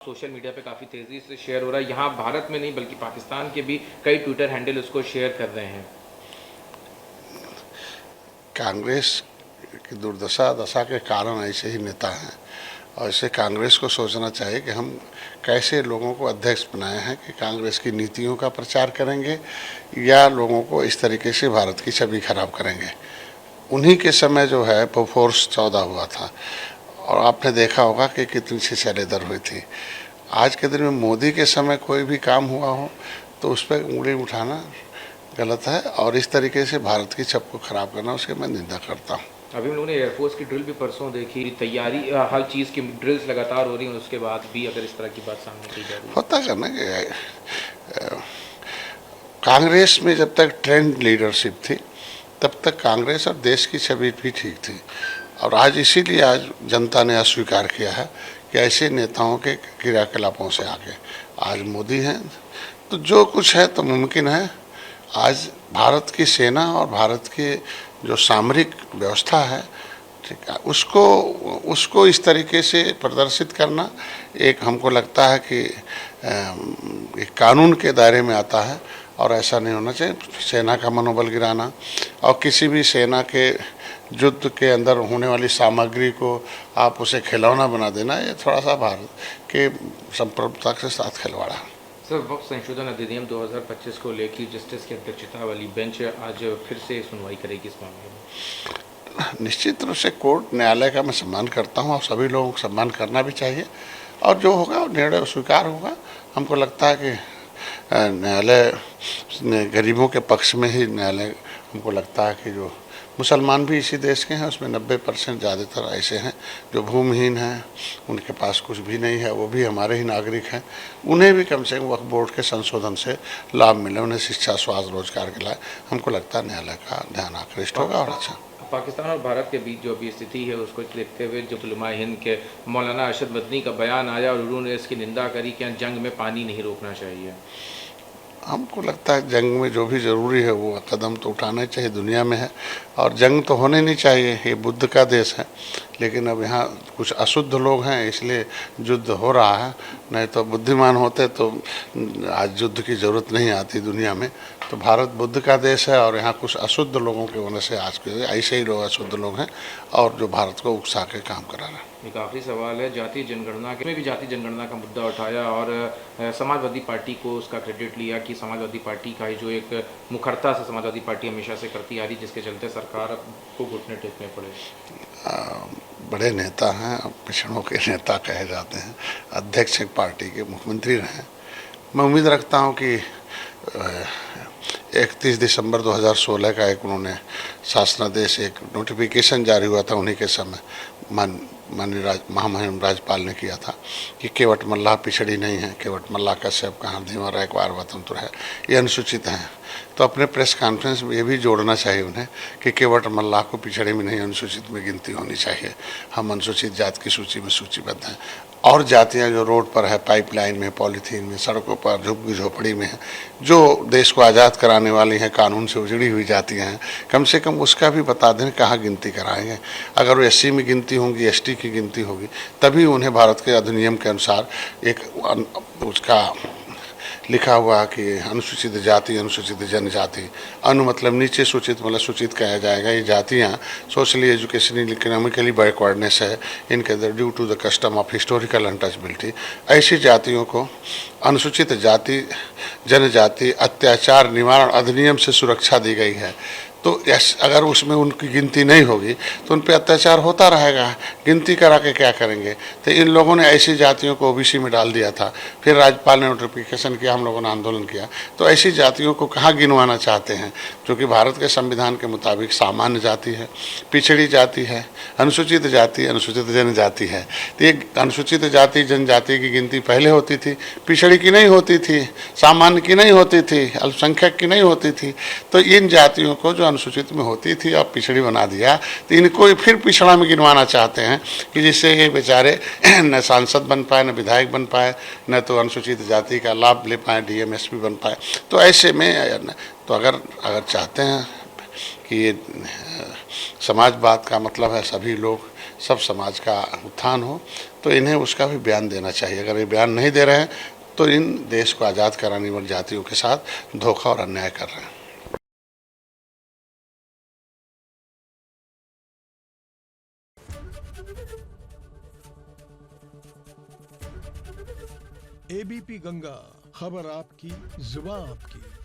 Social media पे काफ़ी तेज़ी से शेयर हो रहा है। यहाँ भारत में नहीं बल्कि पाकिस्तान के भी कई ट्विटर हैंडल उसको शेयर कर रहे हैं। कांग्रेस की दुर्दशा दशा के कारण ऐसे ही नेता हैं और इसे कांग्रेस को सोचना चाहिए कि हम कैसे लोगों को अध्यक्ष बनाए हैं कि कांग्रेस की नीतियों का प्रचार करेंगे या लोगों को इस तरीके से भारत की छवि खराब करेंगे। उन्हीं के समय जो है बोफोर्स 14 हुआ था और आपने देखा होगा कि कितनी सी शैलेदर हुई थी। आज के दिन में मोदी के समय कोई भी काम हुआ हो तो उस पर उंगली उठाना गलत है और इस तरीके से भारत की छवि को खराब करना उसकी मैं निंदा करता हूँ। अभी हम लोगों ने एयरफोर्स की ड्रिल भी परसों देखी, तैयारी हर चीज़ की ड्रिल्स लगातार हो रही हैं, उसके बाद भी अगर इस तरह की बात सामने की जा रही है। होता करना कि कांग्रेस में जब तक ट्रेंड लीडरशिप थी तब तक कांग्रेस और देश की छवि भी ठीक थी और आज इसीलिए आज जनता ने अस्वीकार किया है कि ऐसे नेताओं के क्रियाकलापों से आगे आज मोदी हैं तो जो कुछ है तो मुमकिन है। आज भारत की सेना और भारत की जो सामरिक व्यवस्था है ठीक है उसको इस तरीके से प्रदर्शित करना एक हमको लगता है कि एक कानून के दायरे में आता है और ऐसा नहीं होना चाहिए। सेना का मनोबल गिराना और किसी भी सेना के युद्ध के अंदर होने वाली सामग्री को आप उसे खिलौना बना देना ये थोड़ा सा भारत के संप्रभुता के साथ खिलवाड़ा। सर, वक्फ संशोधन अधिनियम 2025 को लेकर जस्टिस की अध्यक्षता वाली बेंच आज फिर से सुनवाई करेगी इस मामले में। निश्चित रूप से कोर्ट न्यायालय का मैं सम्मान करता हूँ और सभी लोगों को सम्मान करना भी चाहिए और जो होगा वो निर्णय स्वीकार होगा। हमको लगता है कि न्यायालय गरीबों के पक्ष में ही न्यायालय हमको लगता है कि जो मुसलमान भी इसी देश के हैं उसमें 90% ज़्यादातर ऐसे हैं जो भूमिहीन हैं, उनके पास कुछ भी नहीं है, वो भी हमारे ही नागरिक हैं। उन्हें भी कम से कम वक्फ बोर्ड के संशोधन से लाभ मिले, उन्हें शिक्षा स्वास्थ्य रोजगार के लाए। हमको लगता है न्यायालय का ध्यान आकृष्ट होगा और अच्छा। पाकिस्तान और भारत के बीच जो अभी स्थिति है उसको देखते हुए जब उलमा हिंद के मौलाना अरशद मदनी का बयान आया और उन्होंने इसकी निंदा करी कि जंग में पानी नहीं रोकना चाहिए। हमको लगता है जंग में जो भी ज़रूरी है वो कदम तो उठाना चाहिए, दुनिया में है और जंग तो होने नहीं चाहिए। ये बुद्ध का देश है लेकिन अब यहाँ कुछ अशुद्ध लोग हैं इसलिए युद्ध हो रहा है, नहीं तो बुद्धिमान होते तो आज युद्ध की ज़रूरत नहीं आती दुनिया में। तो भारत बुद्ध का देश है और यहाँ कुछ अशुद्ध लोगों के वजह से आज के ऐसे ही लोग अशुद्ध लोग हैं और जो भारत को उकसा के काम करा रहे हैं। एक आखिरी सवाल है, जातीय जनगणना में भी जातीय जनगणना का मुद्दा उठाया और समाजवादी पार्टी को उसका क्रेडिट लिया कि समाजवादी पार्टी का ही जो एक मुखरता से समाजवादी पार्टी हमेशा से करती आ रही जिसके चलते सरकार को घुटने टेकने पड़े। बड़े नेता हैं, पिछड़ों के नेता कहे जाते हैं, अध्यक्ष एक पार्टी के, मुख्यमंत्री रहे। मैं उम्मीद रखता हूं कि 31 दिसंबर 2016 का एक उन्होंने शासनादेश एक नोटिफिकेशन जारी हुआ था उन्हीं के समय माननीय महामहिम राज्यपाल ने किया था कि केवट मल्लाह पिछड़ी नहीं है, केवट मल्लाह कश्यप कहाँ धीमा एक बार वतंत्र है, ये अनुसूचित हैं। तो अपने प्रेस कॉन्फ्रेंस में ये भी जोड़ना चाहिए उन्हें कि केवट मल्लाह को पिछड़े में नहीं अनुसूचित में गिनती होनी चाहिए। हम अनुसूचित जाति की सूची में सूचीबद्ध हैं और जातियां जो रोड पर है, पाइपलाइन में, पॉलीथीन में, सड़कों पर, झुग्गी झोपड़ी में है, जो देश को आज़ाद कराने वाली हैं, कानून से उजड़ी हुई जातियां हैं, कम से कम उसका भी बता दें कहाँ गिनती कराएंगे। अगर वो SC में गिनती होंगी, ST की गिनती होगी तभी उन्हें भारत के अधिनियम के अनुसार एक उसका लिखा हुआ कि अनुसूचित जाति, अनुसूचित जनजाति, अनु मतलब नीचे सूचित मतलब सूचित कहा जाएगा। ये जातियाँ सोशली एजुकेशनली इकोनॉमिकली बैकवर्डनेस है इनके अंदर due to the custom of historical untouchability. ऐसी जातियों को अनुसूचित जाति जनजाति अत्याचार निवारण अधिनियम से सुरक्षा दी गई है। तो अगर उसमें उनकी गिनती नहीं होगी तो उन पर अत्याचार होता रहेगा, गिनती करा के क्या करेंगे। तो इन लोगों ने ऐसी जातियों को OBC में डाल दिया था, फिर राज्यपाल ने नोटिफिकेशन किया, हम लोगों ने आंदोलन किया। तो ऐसी जातियों को कहाँ गिनवाना चाहते हैं जो कि भारत के संविधान के मुताबिक सामान्य जाति है, पिछड़ी जाति है, अनुसूचित जाति, अनुसूचित जनजाति है। तो ये अनुसूचित जाति जनजाति की गिनती पहले होती थी, पिछड़ी की नहीं होती थी, सामान्य की नहीं होती थी, अल्पसंख्यक की नहीं होती थी। तो इन जातियों को जो अनुसूचित में होती थी और पिछड़ी बना दिया तो इनको फिर पिछड़ा में गिनवाना चाहते हैं कि जिससे ये बेचारे न सांसद बन पाए, न विधायक बन पाए, न तो अनुसूचित जाति का लाभ ले पाए, DM SP बन पाए। तो ऐसे में तो अगर चाहते हैं कि ये समाजवाद का मतलब है सभी लोग, सब समाज का उत्थान हो, तो इन्हें उसका भी बयान देना चाहिए। अगर ये बयान नहीं दे रहे हैं तो इन देश को आज़ाद कराने वाली जातियों के साथ धोखा और अन्याय कर रहे हैं। एबीपी गंगा, खबर आपकी, जुबान आपकी।